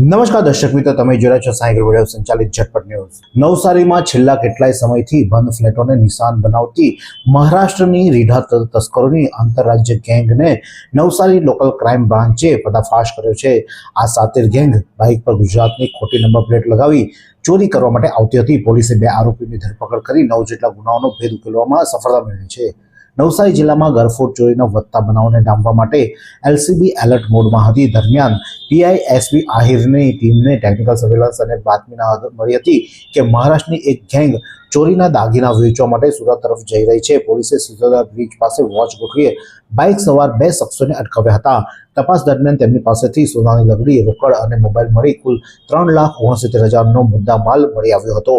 નમસ્કાર દર્શક મિત્રો, તમે જોઈ રહ્યા છો સાંઈ વિડિયો સંચાલિત ઝટપટ ન્યૂઝ। નવસારીમાં છેલ્લા કેટલાય સમયથી બંધ ફ્લેટોને નિશાન બનાવતી મહારાષ્ટ્રની રીઢા તસ્કરોની આંતરરાજ્ય ગેંગને નવસારી લોકલ ક્રાઇમ બ્રાન્ચે પર્દાફાશ કર્યો છે। આ સાતિર ગેંગ બાઇક પર ગુજરાતની ખોટી નંબર પ્લેટ લગાવી ચોરી કરવા માટે આવતી હતી। પોલીસે 2 આરોપીની ધરપકડ કરી 9 જેટલા ગુનાઓનો ભેદ ઉકેલવામાં સફળતા મેળવી છે। નવસારી જિલ્લામાં ઘરફોડ ચોરીના વધતા બનાવોને ડામવા માટે એલસીબી એલર્ટ મોડમાં હતી। દરમિયાન પીઆઈ એસપી આહિરની ટીમને ટેકનિકલ સર્વેલન્સ અને બાતમીના આધારે મળી હતી કે મહારાષ્ટ્રની એક ગેંગ ચોરીના દાગીના વેચવા માટે સુરત તરફ જઈ રહી છે। પોલીસે સિસોદા બ્રિજ પાસે વોચ ગોઠવી બાઇક સવાર 2 શખ્સોને અટકાવ્યા હતા। તપાસ દરમિયાન તેમની પાસેથી સોનાની લંગડી, રોકડ અને મોબાઈલ મળી કુલ 3,69,000નો મુદ્દા માલ મળી આવ્યો હતો।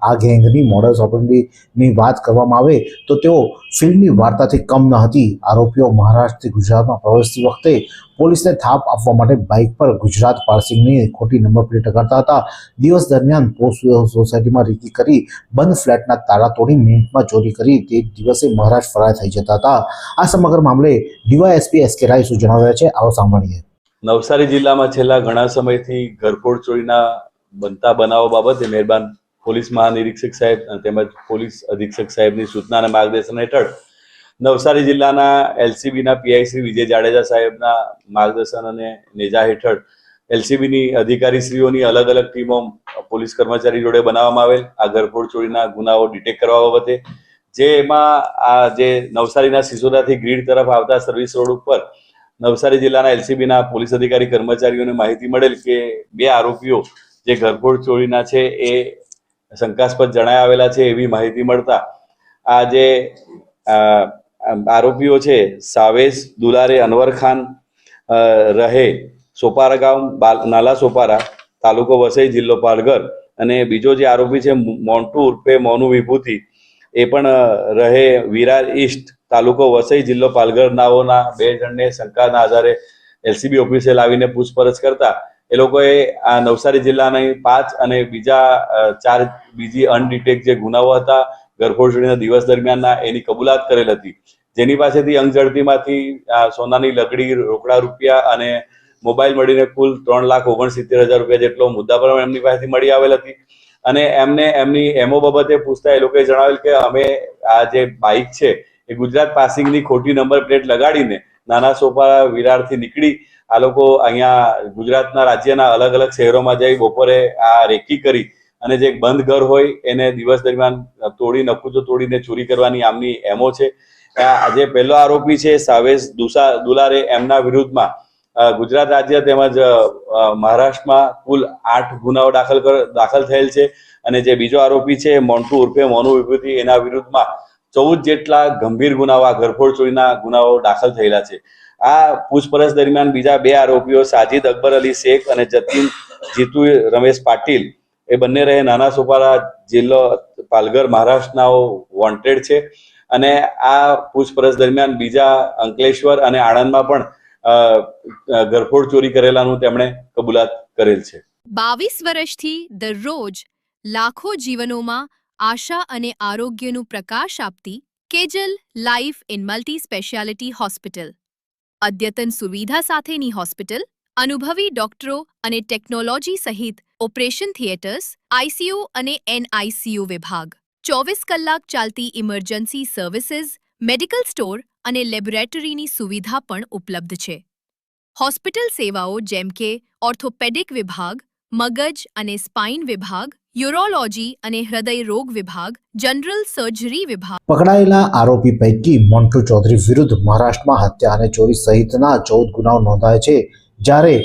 આ ગેંગની મોડસ ઓપરેન્ડીની વાત કરવામાં આવે તો તેઓ ફિલ્મની વાર્તાથી કમ ન હતી। આરોપીઓ મહારાષ્ટ્રથી ગુજરાતમાં પ્રવેશતી વખતે પોલીસને થાપ આપવા માટે બાઇક પર ગુજરાત પાર્સિંગની ખોટી નંબર પ્લેટ લગાડતા હતા। દિવસ દરમિયાન પોસ્ટ સોસાયટીમાં રેકી કરી બંધ ફ્લેટના તાળા તોડી મિનિટમાં ચોરી કરી તે દિવસે મહારાષ્ટ્ર ફરાર થઈ જતા હતા। આ સમગ્ર મામલે ડીવાયએસપી એસકે રાય શું જણાવ્યા છે, આવો સાંભળીએ। નવસારી જિલ્લામાં છેલ્લા ઘણા સમયથી ઘરફોડ ચોરીના બનતા બનાવો બાબતે મહેરબાન પોલીસ મહાનિરીક્ષક સાહેબ તેમજ પોલીસ અધિક્ષક સાહેબની સૂચના અને માર્ગદર્શન હેઠળ નવસારી જિલ્લાના એલસીબીના પીઆઈ શ્રી વિજય જાડેજા સાહેબના માર્ગદર્શન અને નેજા હેઠળ એલસીબીની અધિકારીશ્રીઓની અલગ અલગ ટીમો પોલીસ કર્મચારી જોડે બનાવવામાં આવેલ આ ઘરફોડ ચોરીના ગુનાઓ ડિટેક્ટ કરવા બાબતે, જેમાં આ જે નવસારીના સિસોદાથી ગ્રીડ તરફ આવતા સર્વિસ રોડ ઉપર નવસારી જિલ્લાના એલસીબીના પોલીસ અધિકારી કર્મચારીઓને માહિતી મળેલ કે 2 આરોપીઓ જે ઘરફોડ ચોરીના છે એ શંકાસ્પદ જણાઈ આવેલા છે। એવી માહિતી મળતા આ જે આરોપીઓ છે સાવેશ દુલારે અનવર ખાન રહે સોપારા ગામ નાલા સોપારા તાલુકો વસઈ જિલ્લો પાલઘર અને બીજો જે આરોપી છે મોન્ટુ ઉર્ફે મોનુ વિભૂતિ એ પણ રહે વિરાર ઈસ્ટ તાલુકો વસઈ જિલ્લો પાલઘર નાઓના 2 જણને શંકાના આધારે એલસીબી ઓફિસે લાવીને પૂછપરછ કરતા એ લોકોએ આ નવસારી જિલ્લાની 5 અને બીજા 4 બીજી અનડિટેક્ટ જે ગુનાઓ હતા ઘરફોડ ચોરીના દિવસ દરમિયાનના એની કબૂલાત કરેલ હતી, જેની પાસેથી અંગ ઝડતીમાંથી સોનાની લંગડી, રોકડા રૂપિયા અને મોબાઈલ મળીને કુલ 3,69,000 રૂપિયા જેટલો મુદ્દા પણ એમની પાસેથી મળી આવેલ હતી। અને એમને એમની એમઓ બાબતે પૂછતા એ લોકોએ જણાવેલ કે અમે આ જે બાઇક છે એ ગુજરાત પાસિંગની ખોટી નંબર પ્લેટ લગાડીને નાના સોપારા વિરારથી નીકળી આ લોકો અહીંયા ગુજરાતના રાજ્યના અલગ અલગ શહેરોમાં જઈ બપોરે આ રેકી કરી અને જે બંધ ઘર હોય એને દિવસ દરમિયાન તોડી નકુચો તોડીને ચોરી કરવાની આમની એમઓ છે। જે પહેલો આરોપી છે સાવેશ દુલારે એમના વિરુદ્ધમાં ગુજરાત રાજ્ય તેમજ મહારાષ્ટ્રમાં કુલ 8 ગુનાઓ દાખલ થયેલ છે અને જે બીજો આરોપી છે મોન્ટુ ઉર્ફે મોનુ વિભૂતિ એના વિરુદ્ધમાં 14 જેટલા ગંભીર ગુનાઓ આ ઘરફોડ ચોરીના ગુનાઓ દાખલ થયેલા છે। આ પૂછપરછ દરમિયાન બીજા 2 આરોપીઓ સાજિદ અકબર અલી શેખ અને જતીન જીતુ રમેશ પાટીલ એ બંને રહે નાના સોપારા જિલ્લો પાલઘર મહારાષ્ટ્રનાઓ વોન્ટેડ છે અને આ પૂછપરછ દરમિયાન બીજા અંકલેશ્વર અને આણંદમાં પણ ઘરફોડ ચોરી કરેલાનું તેમણે કબૂલાત કરેલ છે। 22 વર્ષથી દરરોજ લાખો જીવનોમાં આશા અને આરોગ્યનું પ્રકાશ આપતી Kejal life in multi speciality hospital, અદ્યતન સુવિધા સાથેની હોસ્પિટલ, અનુભવી ડોક્ટરો અને ટેકનોલોજી સહિત ઓપરેશન થિયેટર્સ, આઈસીયુ અને એનઆઈસીયુ વિભાગ, 24 કલાક ચાલતી ઇમરજન્સી સર્વિસીસ, મેડિકલ સ્ટોર અને લેબોરેટરીની સુવિધા પણ ઉપલબ્ધ છે। હોસ્પિટલ સેવાઓ જેમ કે ઓર્થોપેડિક વિભાગ, મગજ અને સ્પાઇન વિભાગ, યુરોલોજી અને હૃદય રોગ વિભાગ, જનરલ સર્જરી વિભાગ। પકડાયેલા આરોપી પૈકી મોન્ટુ ચૌધરી વિરુદ્ધ મહારાષ્ટ્રમાં હત્યા અને ચોરી સહિતના 14 ગુનાઓ નોંધાયા છે, જ્યારે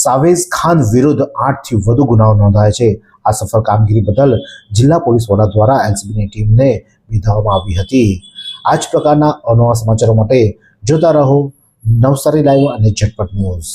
સાવેઝ ખાન વિરુદ્ધ 8થી વધુ ગુનાઓ નોંધાયા છે। આ સફળ કામગીરી બદલ જિલ્લા પોલીસ વડા દ્વારા એલસીબીની ટીમને બિરદાવવામાં આવી હતી। આ જ પ્રકારના અવનવા સમાચારો માટે જોતા રહો નવસારી લાઈવ અને ઝટપટ ન્યૂઝ।